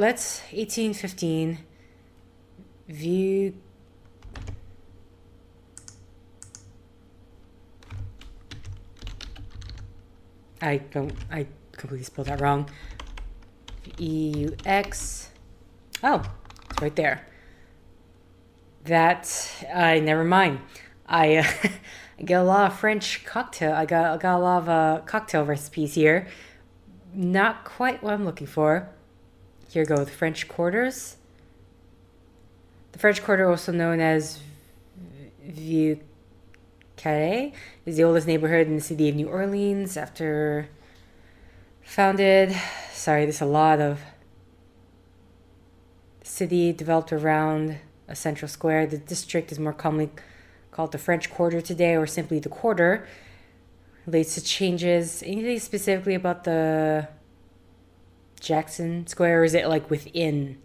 let's 1815 view. I completely spelled that wrong. EUX. Oh, it's right there. Never mind. I I get a lot of French cocktail. I got a lot of cocktail recipes here. Not quite what I'm looking for. Here go the French Quarters. The French Quarter, also known as Vieux Carré, is the oldest neighborhood in the city of New Orleans. After founded, there's a lot of city developed around a central square. The district is more commonly called the French Quarter today, or simply the Quarter. Relates to changes. Anything specifically about the Jackson Square, or is it like within?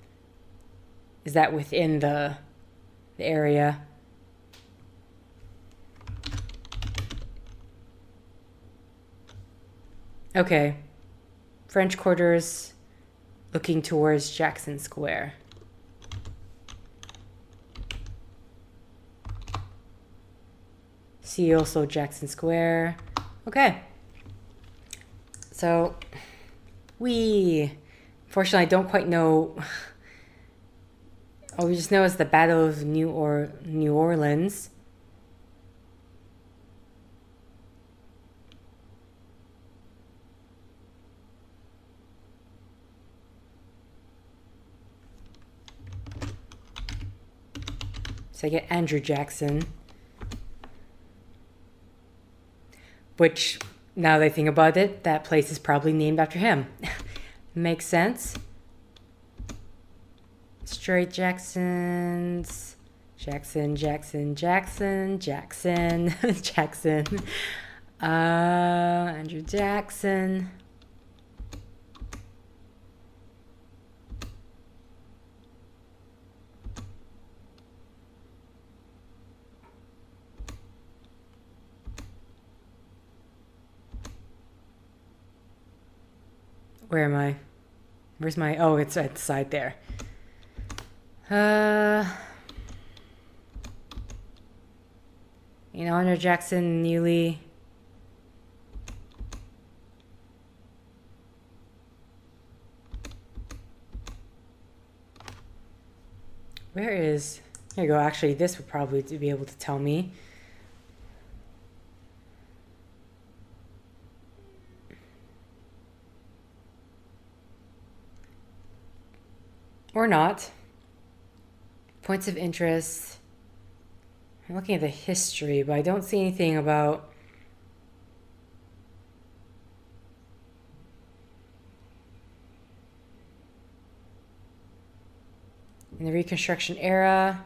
Is that within the area? Okay. French Quarters looking towards Jackson Square. See also Jackson Square. Okay. So, unfortunately, I don't quite know. All we just know is the Battle of New Orleans. So I get Andrew Jackson. Which, now that I think about it, that place is probably named after him. Makes sense. Straight Jacksons. Jackson. Andrew Jackson. Where am I? Where's my... Oh, it's at the side there. Andrew Jackson newly... Where is... Here you go. Actually, this would probably be able to tell me. Or not. Points of interest. I'm looking at the history, but I don't see anything about... In the Reconstruction era.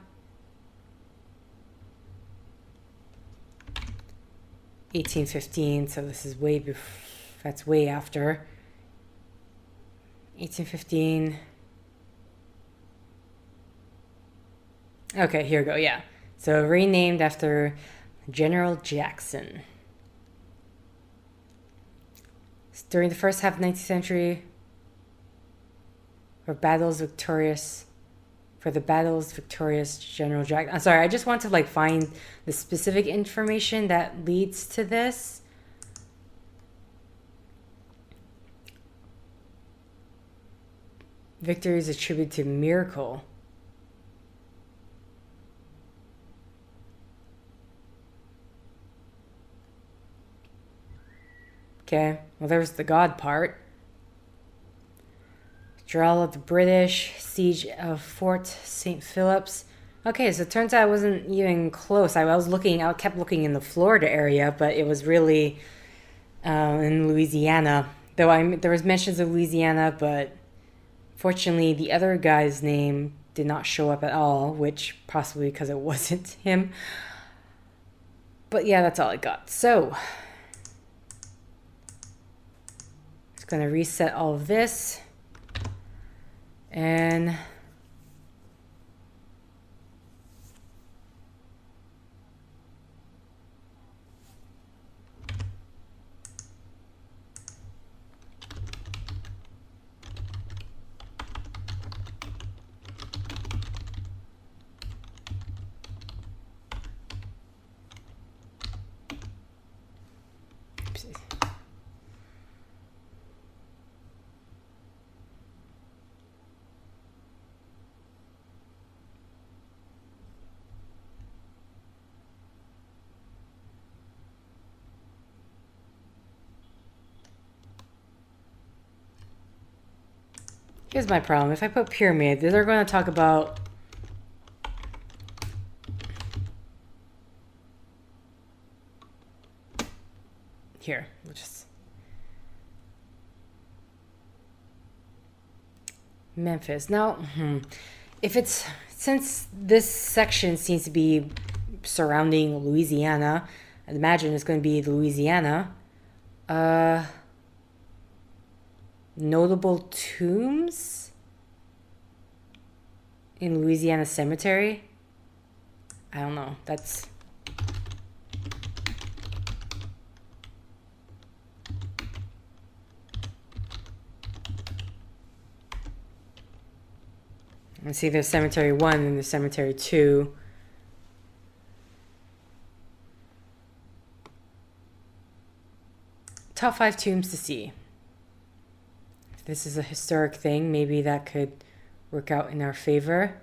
1815, so this is way before... That's way after. 1815... Okay, here we go, yeah. So renamed after General Jackson. During the first half of the 19th century, for the battles victorious General Jackson. I'm sorry, I just want to find the specific information that leads to this. Victory is attributed to miracle. Okay, well, there's the God part. Withdrawal of the British, siege of Fort St. Philip's. Okay, so it turns out I wasn't even close. I kept looking in the Florida area, but it was really in Louisiana. Though there was mentions of Louisiana, but fortunately the other guy's name did not show up at all, which possibly because it wasn't him. But yeah, that's all I got. So... Going to reset all of this, and Oopsie. Here's my problem. If I put pyramid, they're going to talk about here. We'll just Memphis. Now, if it's since this section seems to be surrounding Louisiana, I'd imagine it's going to be Louisiana. Notable tombs in Louisiana Cemetery. I don't know. That's let's see. There's Cemetery 1 and there's Cemetery 2. Top 5 tombs to see. If this is a historic thing, maybe that could work out in our favor.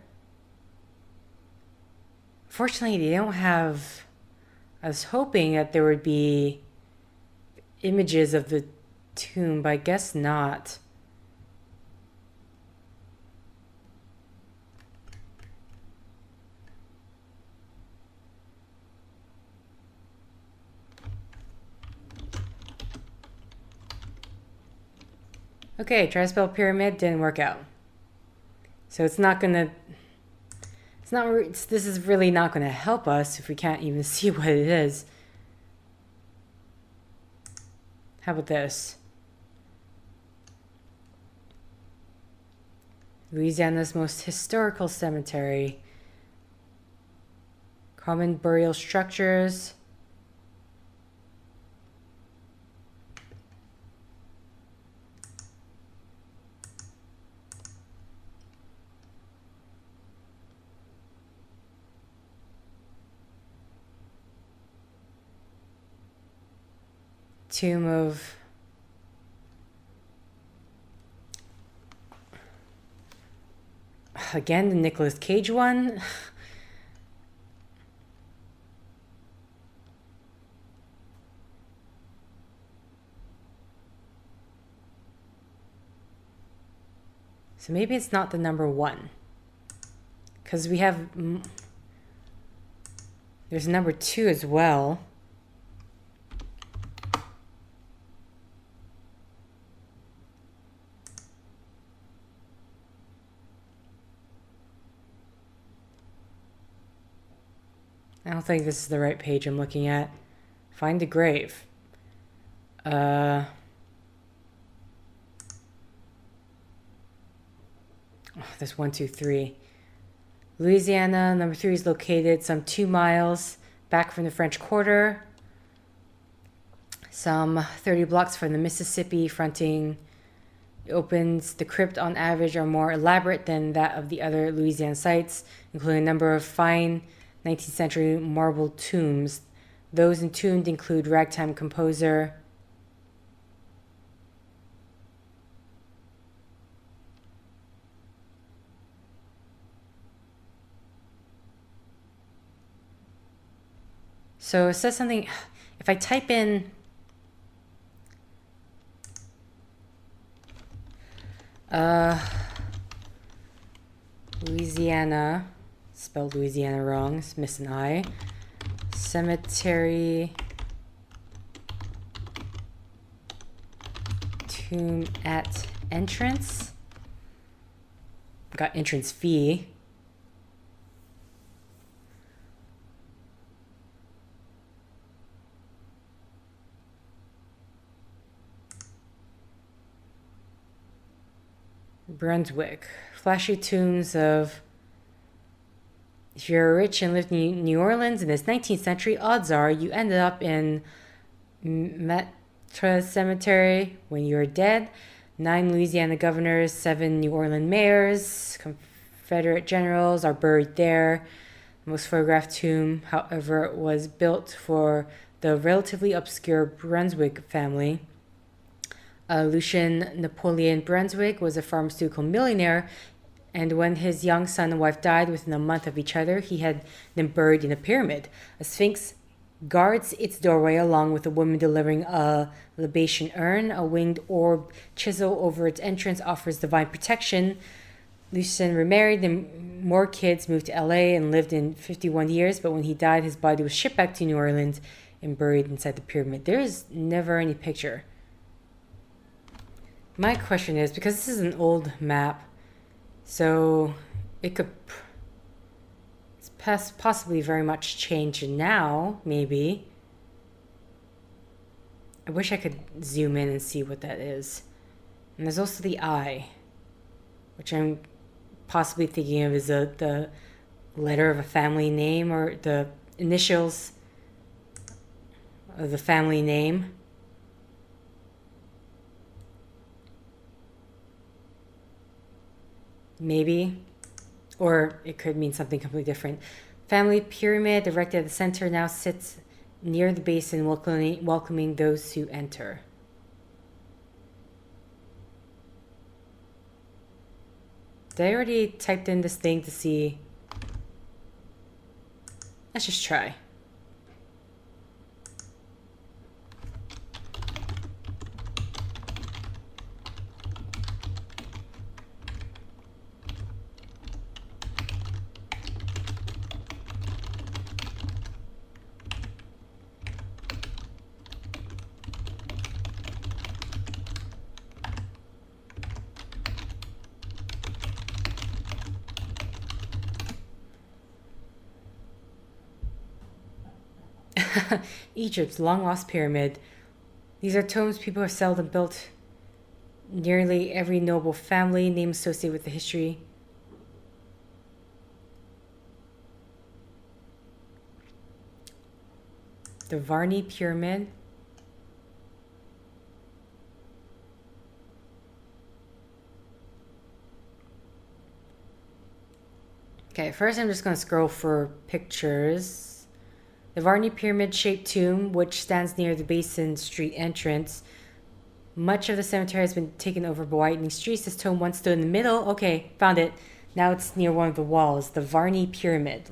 Fortunately, they don't have... I was hoping that there would be images of the tomb, but I guess not. Okay, try to spell pyramid, didn't work out. So it's not gonna... this is really not gonna help us if we can't even see what it is. How about this? Louisiana's most historical cemetery. Common burial structures. Tomb of again the Nicolas Cage one. So maybe it's not the number 1 because we have there's number 2 as well. I don't think this is the right page I'm looking at. Find the grave. Oh, there's 1, 2, 3. Louisiana, number 3 is located some 2 miles back from the French Quarter. Some 30 blocks from the Mississippi fronting. It opens. The crypt on average are more elaborate than that of the other Louisiana sites, including a number of fine 19th century marble tombs. Those entombed include ragtime composer so it says something. If I type in Louisiana, spelled Louisiana wrong, it's missing an I. Cemetery tomb at entrance. Got entrance fee. Brunswick. Flashy tombs of... If you're rich and lived in New Orleans in this 19th century, odds are you ended up in Maitre Cemetery when you were dead. 9 Louisiana governors, 7 New Orleans mayors, Confederate generals are buried there. Most photographed tomb, however, was built for the relatively obscure Brunswick family. Lucien Napoleon Brunswick was a pharmaceutical millionaire, and when his young son and wife died within a month of each other, he had them buried in a pyramid. A sphinx guards its doorway along with a woman delivering a libation urn. A winged orb chisel over its entrance offers divine protection. Lucien remarried, and more kids moved to LA and lived in 51 years, but when he died, his body was shipped back to New Orleans and buried inside the pyramid. There is never any picture. My question is, because this is an old map, so it could possibly very much change now, maybe. I wish I could zoom in and see what that is. And there's also the eye, which I'm possibly thinking of as the letter of a family name or the initials of the family name. Maybe. Or it could mean something completely different. Family pyramid erected at the center now sits near the basin, welcoming those who enter. Did I already typed in this thing to see? Let's just try. Egypt's long-lost pyramid. These are tombs people have seldom built. Nearly every noble family name associated with the history. The Varney pyramid. Okay, first I'm just going to scroll for pictures. The Varney pyramid-shaped tomb, which stands near the Basin Street entrance. Much of the cemetery has been taken over by widening streets. This tomb once stood in the middle. Okay, found it. Now it's near one of the walls. The Varney pyramid.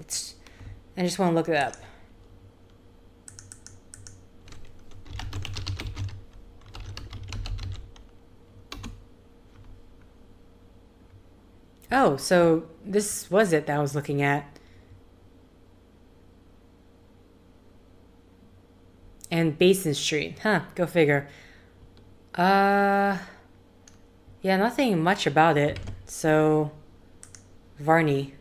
I just want to look it up. Oh, so this was it that I was looking at. And Basin Street. Huh, go figure. Yeah, nothing much about it. So, Varney.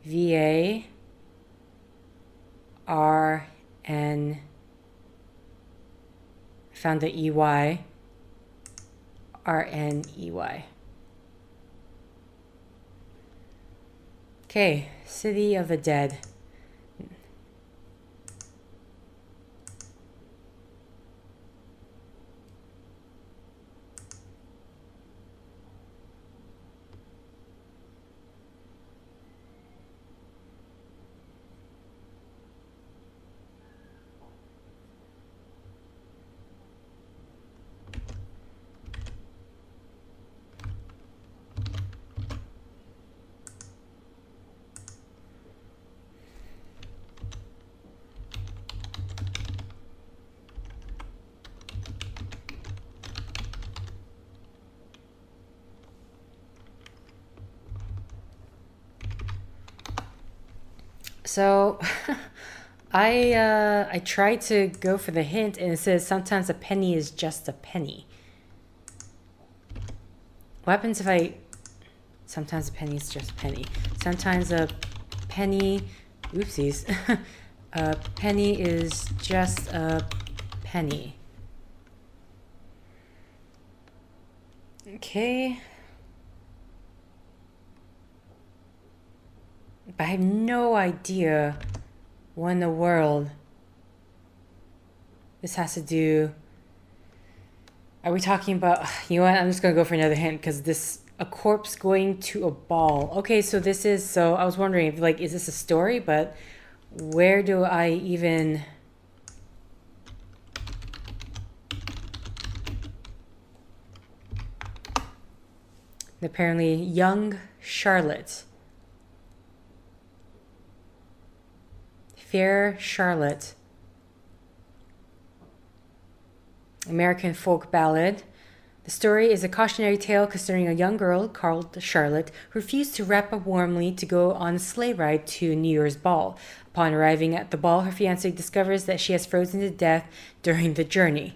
V-A-R-N. Found the E-Y. R-N-E-Y. Okay, City of the Dead. So, I tried to go for the hint, and it says sometimes a penny is just a penny. What happens if I... Sometimes a penny is just a penny. Sometimes a penny... Oopsies. A penny is just a penny. Okay. But I have no idea what in the world this has to do. Are we talking about... You know what? I'm just going to go for another hint because this... A corpse going to a ball. Okay, so this is, so I was wondering if, like, is this a story? But where do I even... Apparently, young Charlotte. Fair Charlotte. American folk ballad. The story is a cautionary tale concerning a young girl called Charlotte who refused to wrap up warmly to go on a sleigh ride to a New Year's ball. Upon arriving at the ball, her fiancé discovers that she has frozen to death during the journey.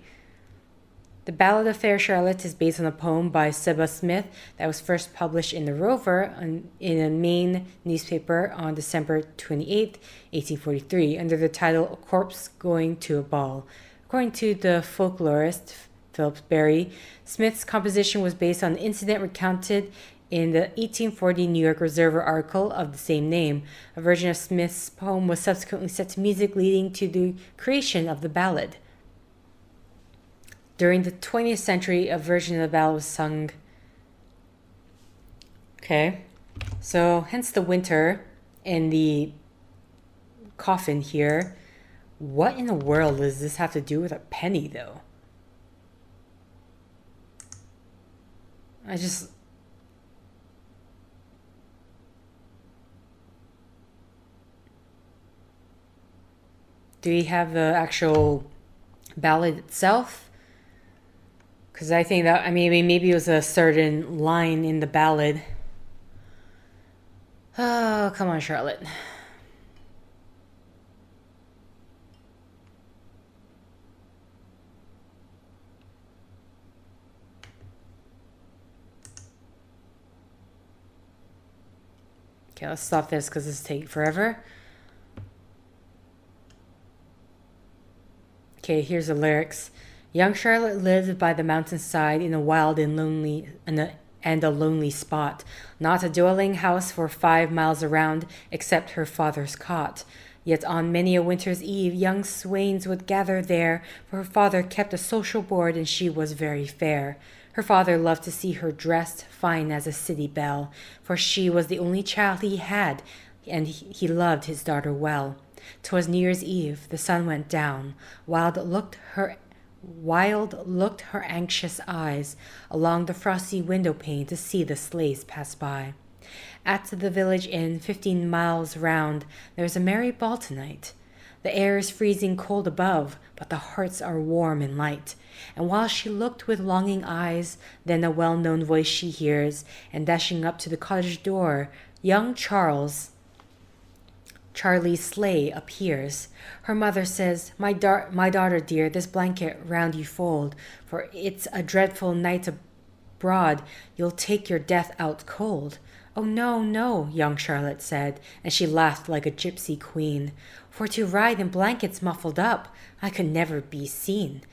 The Ballad of Fair Charlotte is based on a poem by Seba Smith that was first published in the Rover in a Maine newspaper on December 28, 1843, under the title A Corpse Going to a Ball. According to the folklorist Philip Berry, Smith's composition was based on an incident recounted in the 1840 New York Observer article of the same name. A version of Smith's poem was subsequently set to music, leading to the creation of the ballad. During the 20th century, a version of the ballad was sung. Okay, so hence the winter in the coffin here. What in the world does this have to do with a penny, though? Do we have the actual ballad itself? Because I think that, I mean, maybe it was a certain line in the ballad. Oh, come on, Charlotte. Okay, let's stop this because this is taking forever. Okay, here's the lyrics. Young Charlotte lived by the mountainside in a wild and a lonely spot, not a dwelling house for 5 miles around, except her father's cot. Yet on many a winter's eve, young swains would gather there, for her father kept a social board, and she was very fair. Her father loved to see her dressed fine as a city belle, for she was the only child he had, and he loved his daughter well. 'Twas New Year's Eve, the sun went down, wild looked her anxious eyes along the frosty window pane to see the sleighs pass by. At the village inn, 15 miles round, there's a merry ball tonight. The air is freezing cold above, but the hearts are warm and light. And while she looked with longing eyes, then a well-known voice she hears, and dashing up to the cottage door, young Charlie's sleigh appears. Her mother says, my daughter dear, this blanket round you fold, for it's a dreadful night abroad, you'll take your death out cold. Oh, no, no, young Charlotte said, and she laughed like a gypsy queen, for to ride in blankets muffled up, I could never be seen.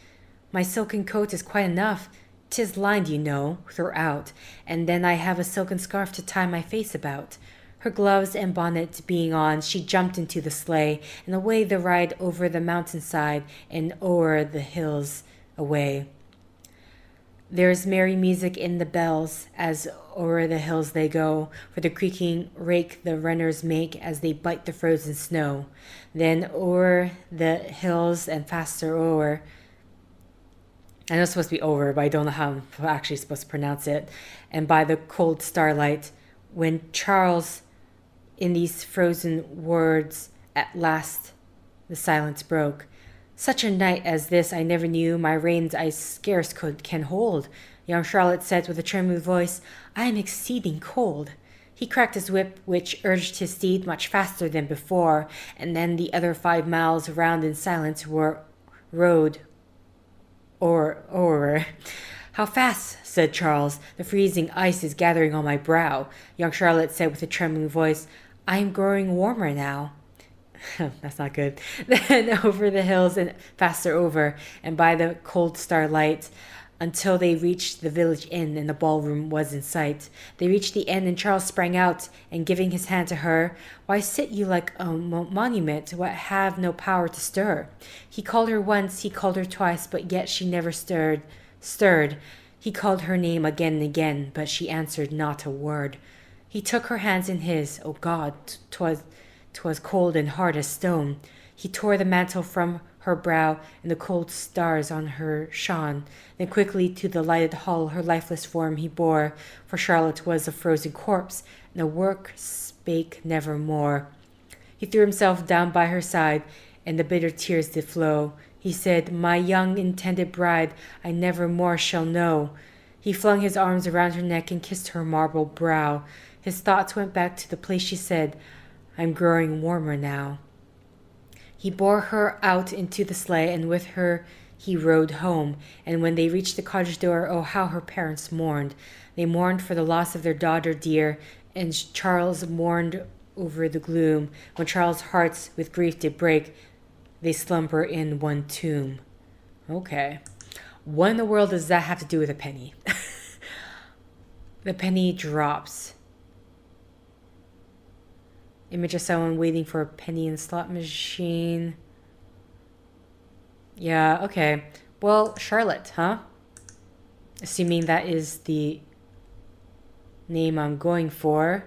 My silken coat is quite enough, 'tis lined, you know, throughout, and then I have a silken scarf to tie my face about. Her gloves and bonnet being on, she jumped into the sleigh, and away they ride over the mountainside and o'er the hills away. There's merry music in the bells as o'er the hills they go, for the creaking rake the runners make as they bite the frozen snow. Then o'er the hills and faster o'er. I know it's supposed to be over, but I don't know how I'm actually supposed to pronounce it. And by the cold starlight, when Charles, in these frozen words, at last the silence broke. Such a night as this I never knew, my reins I scarce can hold. Young Charlotte said with a trembling voice, I am exceeding cold. He cracked his whip, which urged his steed much faster than before, and then the other 5 miles round in silence were rode o'er. How fast, said Charles, the freezing ice is gathering on my brow. Young Charlotte said with a trembling voice, I am growing warmer now. That's not good. Then over the hills and faster over, and by the cold starlight, until they reached the village inn and the ballroom was in sight. They reached the inn and Charles sprang out, and giving his hand to her, why sit you like a monument, what have no power to stir? He called her once, he called her twice, but yet she never stirred. He called her name again and again, but she answered not a word. He took her hands in his. Oh God, 'twas cold and hard as stone. He tore the mantle from her brow, and the cold stars on her shone. Then quickly to the lighted hall her lifeless form he bore, for Charlotte was a frozen corpse, and the work spake never more. He threw himself down by her side, and the bitter tears did flow. He said, "My young intended bride, I never more shall know." He flung his arms around her neck and kissed her marble brow. His thoughts went back to the place she said, "I'm growing warmer now." He bore her out into the sleigh, and with her he rode home. And when they reached the cottage door, oh, how her parents mourned. They mourned for the loss of their daughter dear, and Charles mourned over the gloom. When Charles' hearts with grief did break, they slumber in one tomb. Okay. What in the world does that have to do with a penny? The penny drops. Image of someone waiting for a penny in a slot machine. Yeah, okay. Well, Charlotte, huh? Assuming that is the name I'm going for.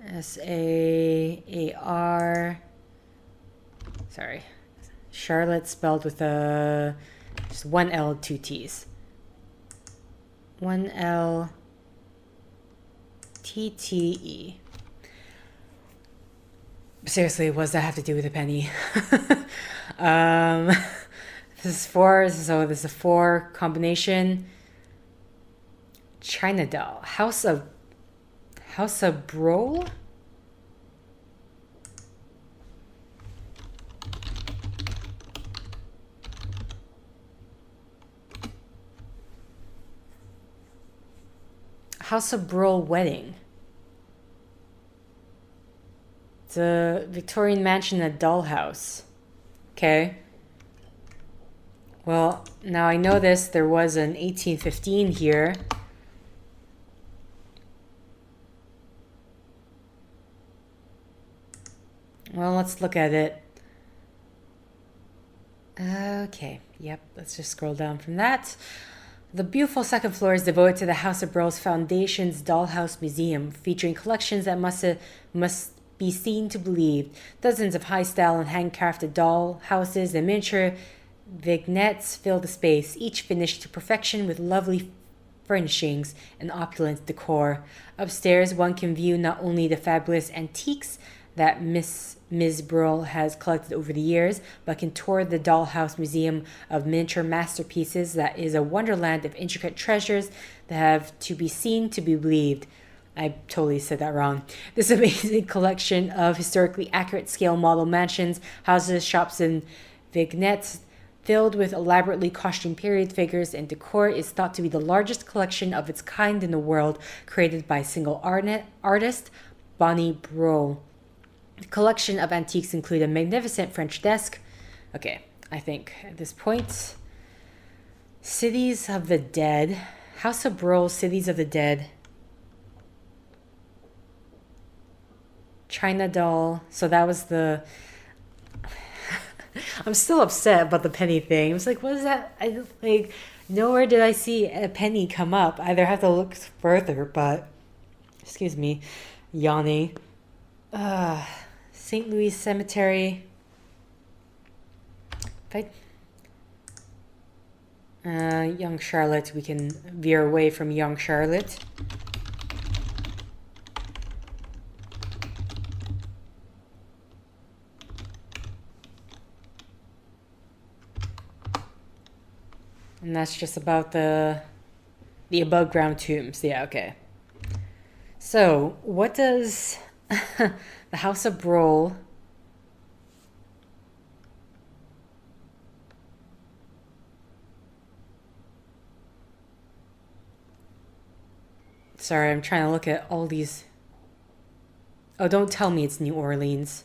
S-A-A-R. Sorry. Charlotte spelled with just one L, two T's. One L, T-T-E. Seriously, what does that have to do with a penny? This is four, so this is a 4 combination. China doll. House of Brole? House of Brole wedding. It's a Victorian mansion, a dollhouse. Okay. Well, now I know this. There was an 1815 here. Well, let's look at it. Okay. Yep. Let's just scroll down from that. The beautiful second floor is devoted to the House of Brole's Foundation's Dollhouse Museum, featuring collections that must be seen to believe. Dozens of high-style and handcrafted doll houses and miniature vignettes fill the space, each finished to perfection with lovely furnishings and opulent decor. Upstairs, one can view not only the fabulous antiques that Ms. Brole has collected over the years, but can tour the Dollhouse Museum of Miniature Masterpieces that is a wonderland of intricate treasures that have to be seen to be believed. I totally said that wrong. This amazing collection of historically accurate scale model mansions, houses, shops, and vignettes filled with elaborately costumed period figures and decor is thought to be the largest collection of its kind in the world, created by a single artist, Bonnie Brole. The collection of antiques include a magnificent French desk. Okay, I think at this point. Cities of the Dead. House of Brole, Cities of the Dead. China doll. So that was the... I'm still upset about the penny thing. I was like, what is that? Nowhere did I see a penny come up. Either have to look further, but... Excuse me. Yawning. St. Louis Cemetery. Young Charlotte. We can veer away from Young Charlotte. And that's just about the above ground tombs. Yeah, okay. So, what does the House of Brole Sorry, I'm trying to look at all these. Oh, don't tell me it's New Orleans.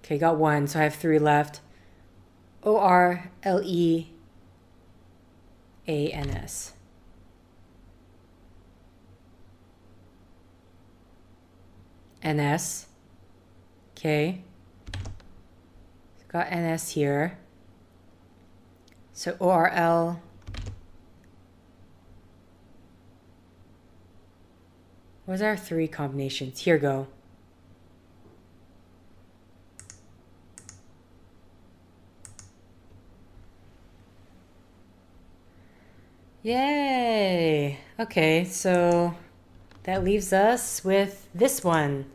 Okay, got one, so I have 3 left. Orleans. NS. Okay. Got NS here. So ORL. What's our 3 combinations? Here go. Yay! Okay, so that leaves us with this one.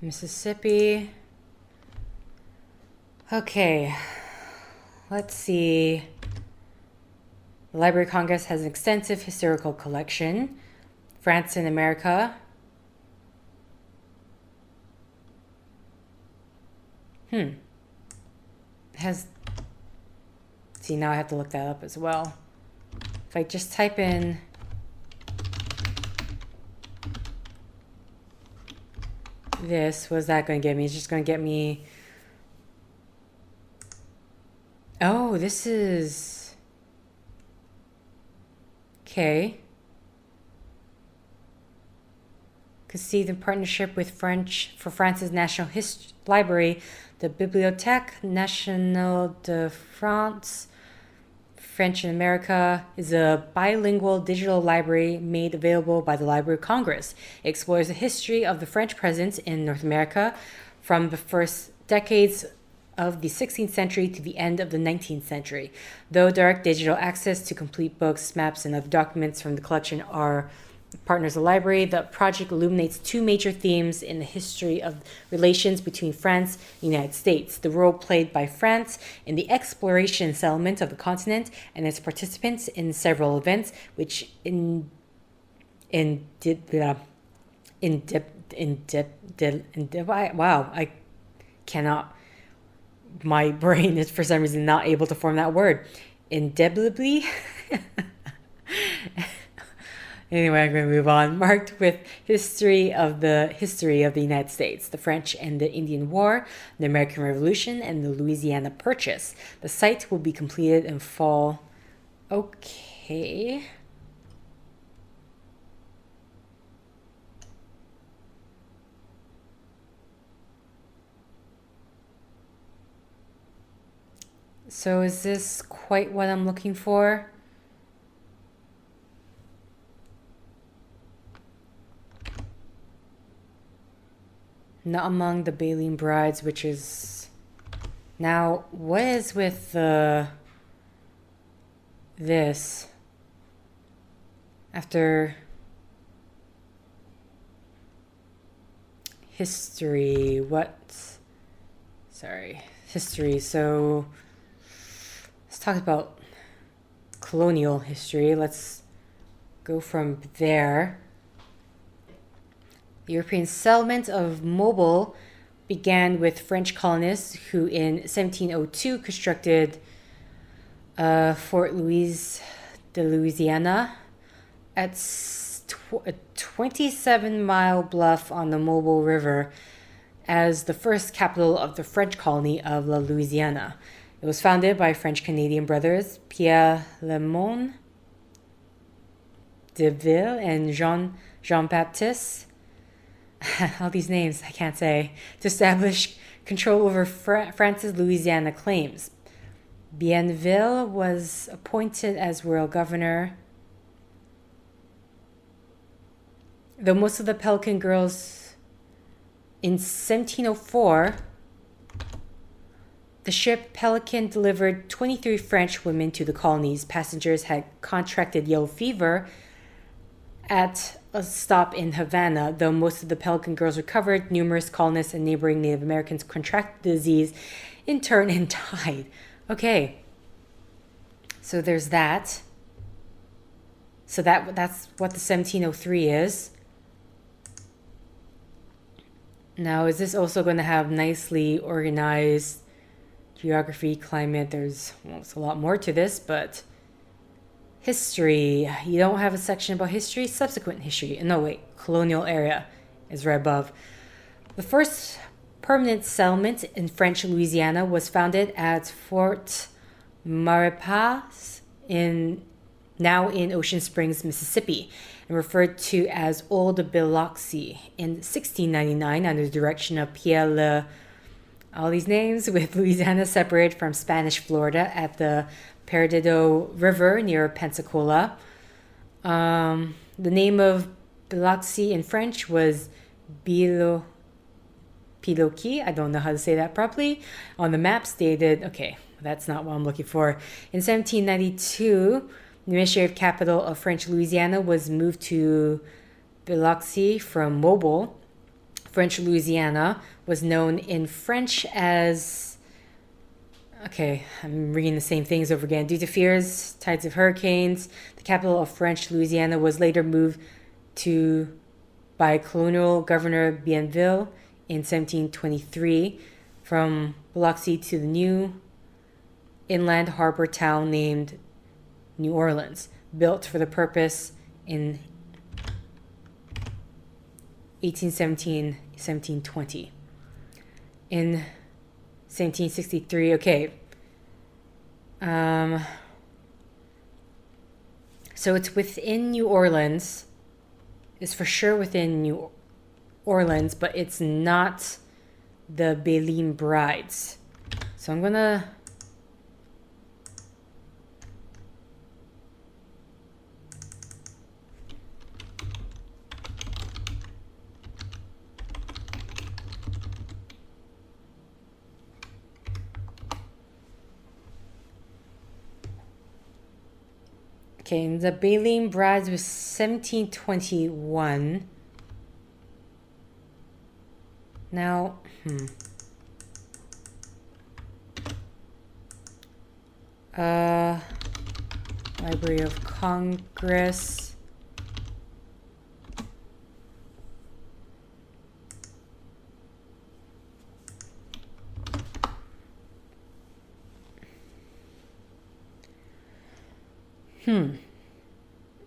Mississippi. Okay, let's see. The Library of Congress has an extensive historical collection. France and America. Has. See, now I have to look that up as well. If I just type in. This, what's that going to get me? It's just going to get me. Oh, this is. Okay. Conceived in partnership with France's National Library, the Bibliothèque Nationale de France, French in America, is a bilingual digital library made available by the Library of Congress. It explores the history of the French presence in North America from the first decades of the 16th century to the end of the 19th century. Though direct digital access to complete books, maps, and other documents from the collection are partners of the library, the project illuminates 2 major themes in the history of relations between France and the United States: the role played by France in the exploration and settlement of the continent and its participants in several events which wow, I cannot, my brain is for some reason not able to form that word. Indelibly. Anyway, I'm going to move on. Marked with history of the United States, the French and the Indian War, the American Revolution, and the Louisiana Purchase. The site will be completed in fall. Okay. So is this quite what I'm looking for? Not among the Baleen brides, which is... Now, what is with this? After... History, what? Sorry, history, so... Let's talk about colonial history. Let's go from there. The European settlement of Mobile began with French colonists who in 1702 constructed Fort Louis de Louisiana at a 27-mile bluff on the Mobile River as the first capital of the French colony of La Louisiana. It was founded by French-Canadian brothers Pierre Lemon de Ville and Jean-Baptiste. All these names I can't say, to establish control over France's Louisiana claims. Bienville was appointed as royal governor. Though most of the Pelican girls in 1704, the ship Pelican delivered 23 French women to the colonies. Passengers had contracted yellow fever at a stop in Havana. Though most of the Pelican girls recovered, numerous colonists and neighboring Native Americans contracted the disease in turn and died. Okay. So there's that. So that's what the 1703 is. Now, is this also going to have nicely organized geography, climate? There's a lot more to this, but history. You don't have a section about history, subsequent history. No, wait, colonial era is right above. The first permanent settlement in French Louisiana was founded at Fort Maurepas now in Ocean Springs, Mississippi, and referred to as Old Biloxi in 1699 under the direction of Pierre all these names, with Louisiana separated from Spanish Florida at the Perdido River near Pensacola. The name of Biloxi in French was Piloki. I don't know how to say that properly. On the map stated, okay, that's not what I'm looking for. In 1792, the administrative capital of French Louisiana was moved to Biloxi from Mobile. French Louisiana was known in French as... Okay, I'm reading the same things over again. Due to fears, tides of hurricanes, the capital of French Louisiana was later moved to by colonial governor Bienville in 1723 from Biloxi to the new inland harbor town named New Orleans, built for the purpose in 1817, 1720. In 1763, okay. So it's within New Orleans. It's for sure within New Orleans, but it's not the Baleen Brides. So I'm gonna... Okay, and the Baleen Brides was 1721. Now, Library of Congress.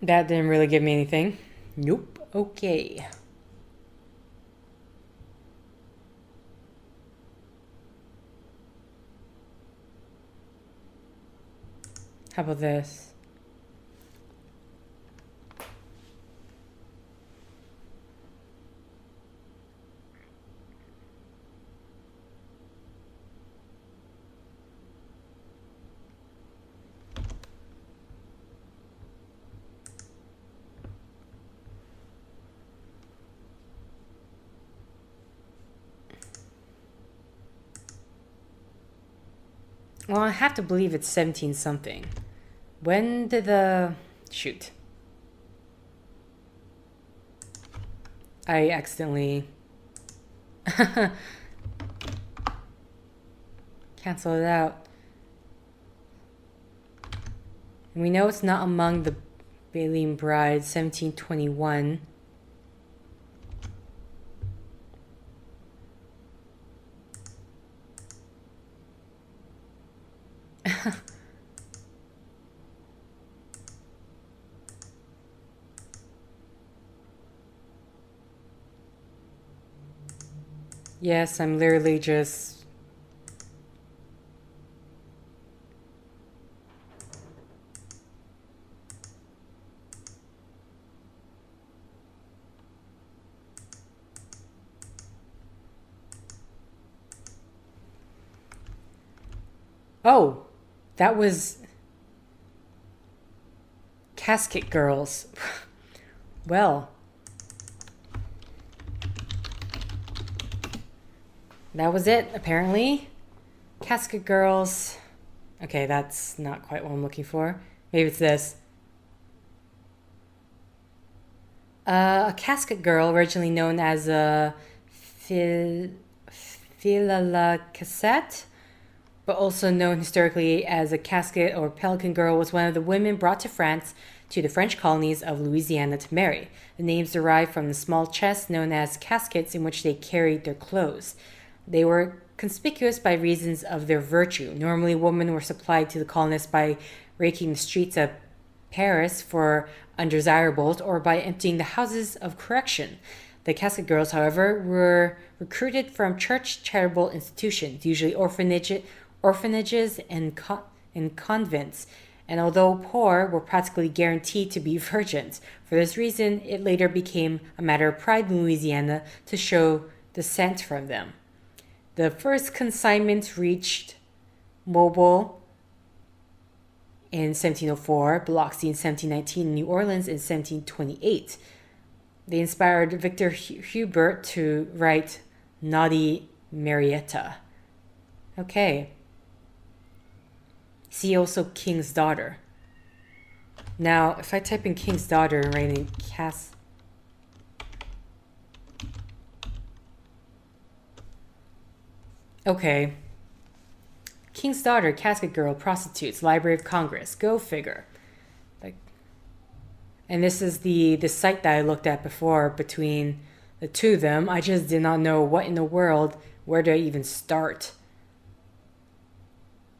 That didn't really give me anything. Nope. Okay. How about this? Well, I have to believe it's 17 something. When did the... Shoot. I accidentally... cancel it out. We know it's not among the Baleen Brides, 1721. Yes, I'm literally just... Oh, that was... Casket Girls. Well... That was it, apparently. Casket Girls. Okay, that's not quite what I'm looking for. Maybe it's this. A casket girl, originally known as a filala cassette, but also known historically as a casket or pelican girl, was one of the women brought to France to the French colonies of Louisiana to marry. The names derived from the small chests known as caskets in which they carried their clothes. They were conspicuous by reasons of their virtue. Normally, women were supplied to the colonists by raking the streets of Paris for undesirables or by emptying the houses of correction. The casket girls, however, were recruited from church charitable institutions, usually orphanages and convents, and although poor, were practically guaranteed to be virgins. For this reason, it later became a matter of pride in Louisiana to show descent from them. The first consignment reached Mobile in 1704, Biloxi in 1719, and New Orleans in 1728. They inspired Victor Hubert to write Naughty Marietta. Okay. See also King's Daughter. Now, if I type in King's Daughter and write in Okay. King's Daughter, Casket Girl, Prostitutes, Library of Congress. Go figure. And this is the site that I looked at before between the two of them. I just did not know what in the world, where do I even start?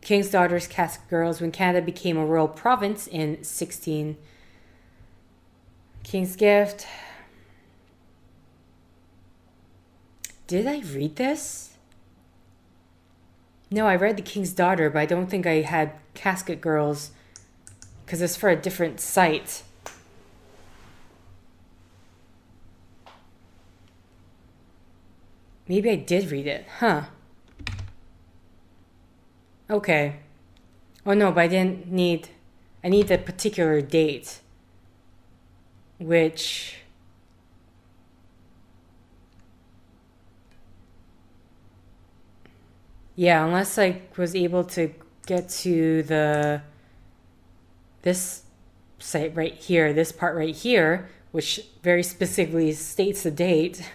King's Daughters, Casket Girls. When Canada became a royal province in 16... King's Gift. Did I read this? No, I read The King's Daughter, but I don't think I had Casket Girls because it's for a different site. Maybe I did read it. Huh. Okay. Oh no, but I didn't need... I need the particular date. Which... Yeah, unless I was able to get to this site right here, this part right here, which very specifically states the date,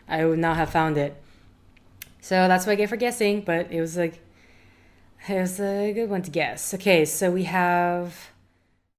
I would not have found it. So that's what I get for guessing, but it was a good one to guess. Okay, so we have